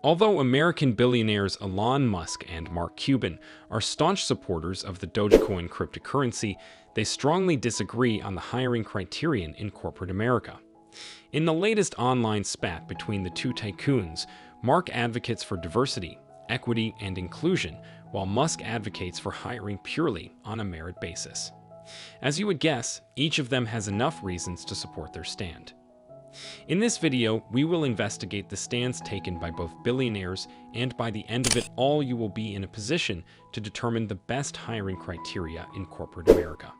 Although American billionaires Elon Musk and Mark Cuban are staunch supporters of the Dogecoin cryptocurrency, they strongly disagree on the hiring criterion in corporate America. In the latest online spat between the two tycoons, Mark advocates for diversity, equity, and inclusion, while Musk advocates for hiring purely on a merit basis. As you would guess, each of them has enough reasons to support their stand. In this video, we will investigate the stands taken by both billionaires, and by the end of it all you will be in a position to determine the best hiring criteria in corporate America.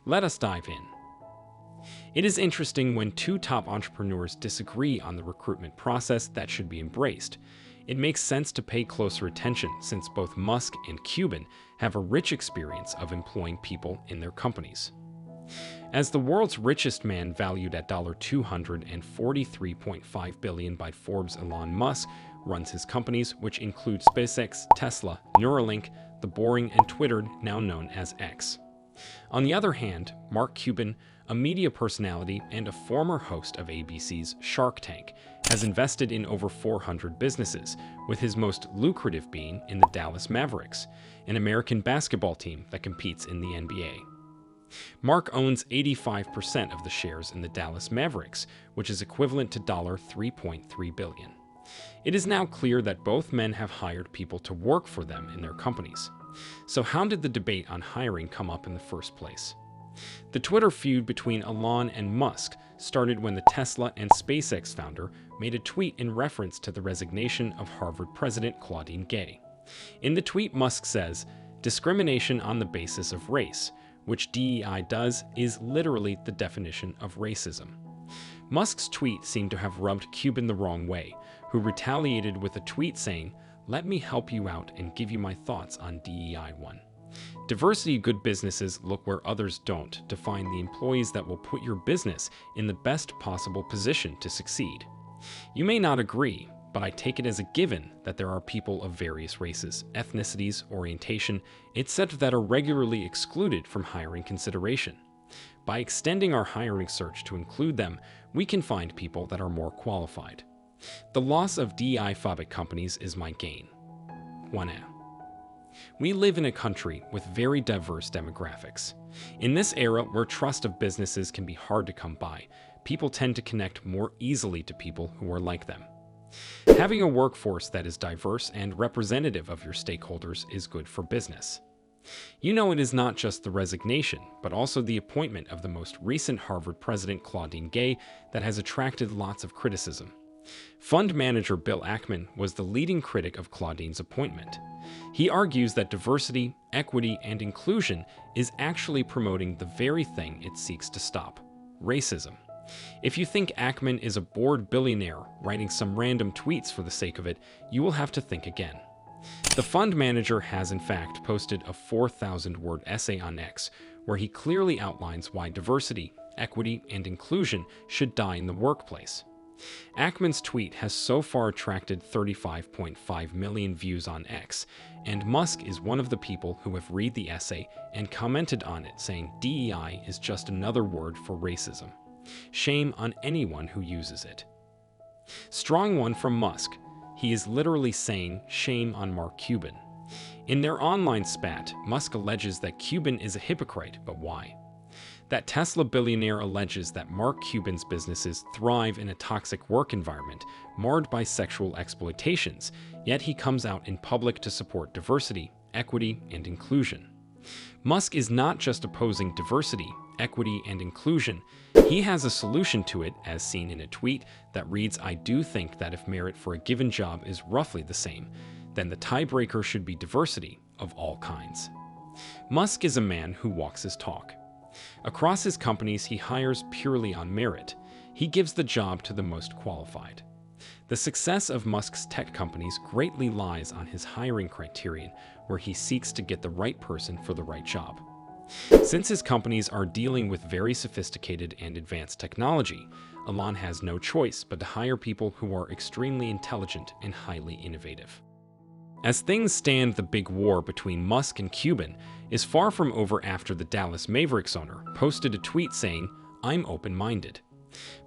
Let us dive in. It is interesting when two top entrepreneurs disagree on the recruitment process that should be embraced. It makes sense to pay closer attention since both Musk and Cuban have a rich experience of employing people in their companies. As the world's richest man, valued at $243.5 billion by Forbes, Elon Musk runs his companies, which include SpaceX, Tesla, Neuralink, The Boring, and Twitter, now known as X. On the other hand, Mark Cuban, a media personality and a former host of ABC's Shark Tank, has invested in over 400 businesses, with his most lucrative being in the Dallas Mavericks, an American basketball team that competes in the NBA. Mark owns 85% of the shares in the Dallas Mavericks, which is equivalent to $3.3 billion. It is now clear that both men have hired people to work for them in their companies. So how did the debate on hiring come up in the first place? The Twitter feud between Elon and Musk started when the Tesla and SpaceX founder made a tweet in reference to the resignation of Harvard President Claudine Gay. In the tweet, Musk says, "Discrimination on the basis of race, which DEI does, is literally the definition of racism." Musk's tweet seemed to have rubbed Cuban the wrong way, who retaliated with a tweet saying, "Let me help you out and give you my thoughts on DEI 1. Diversity good businesses look where others don't to find the employees that will put your business in the best possible position to succeed. You may not agree, but I take it as a given that there are people of various races, ethnicities, orientation, etc. that are regularly excluded from hiring consideration. By extending our hiring search to include them, we can find people that are more qualified. The loss of DEI-phobic companies is my gain." 1A. We live in a country with very diverse demographics. In this era where trust of businesses can be hard to come by, people tend to connect more easily to people who are like them. Having a workforce that is diverse and representative of your stakeholders is good for business. You know, it is not just the resignation, but also the appointment of the most recent Harvard president, Claudine Gay, that has attracted lots of criticism. Fund manager Bill Ackman was the leading critic of Claudine's appointment. He argues that diversity, equity, and inclusion is actually promoting the very thing it seeks to stop: racism. If you think Ackman is a bored billionaire writing some random tweets for the sake of it, you will have to think again. The fund manager has in fact posted a 4,000-word essay on X, where he clearly outlines why diversity, equity, and inclusion should die in the workplace. Ackman's tweet has so far attracted 35.5 million views on X, and Musk is one of the people who have read the essay and commented on it, saying DEI is just another word for racism. Shame on anyone who uses it. Strong one from Musk. He is literally saying shame on Mark Cuban. In their online spat, Musk alleges that Cuban is a hypocrite, but why? That Tesla billionaire alleges that Mark Cuban's businesses thrive in a toxic work environment marred by sexual exploitations, yet he comes out in public to support diversity, equity, and inclusion. Musk is not just opposing diversity, equity, and inclusion. He has a solution to it, as seen in a tweet that reads, "I do think that if merit for a given job is roughly the same, then the tiebreaker should be diversity of all kinds." Musk is a man who walks his talk. Across his companies, he hires purely on merit. He gives the job to the most qualified. The success of Musk's tech companies greatly lies on his hiring criterion, where he seeks to get the right person for the right job. Since his companies are dealing with very sophisticated and advanced technology, Elon has no choice but to hire people who are extremely intelligent and highly innovative. As things stand, the big war between Musk and Cuban is far from over after the Dallas Mavericks owner posted a tweet saying, "I'm open-minded."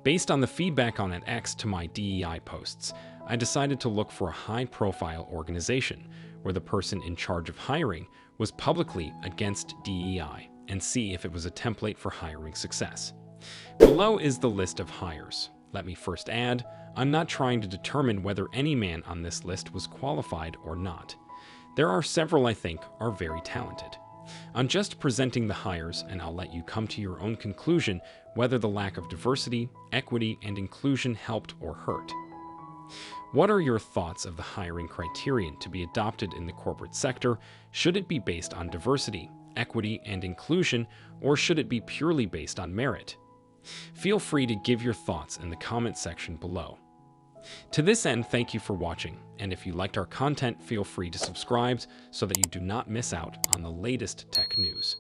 Based on the feedback on X to my DEI posts, I decided to look for a high-profile organization where the person in charge of hiring was publicly against DEI and see if it was a template for hiring success. Below is the list of hires. Let me first add, I'm not trying to determine whether any man on this list was qualified or not. There are several I think are very talented. I'm just presenting the hires, and I'll let you come to your own conclusion whether the lack of diversity, equity, and inclusion helped or hurt. What are your thoughts of the hiring criterion to be adopted in the corporate sector? Should it be based on diversity, equity, and inclusion, or should it be purely based on merit? Feel free to give your thoughts in the comment section below. To this end, thank you for watching, and if you liked our content, feel free to subscribe so that you do not miss out on the latest tech news.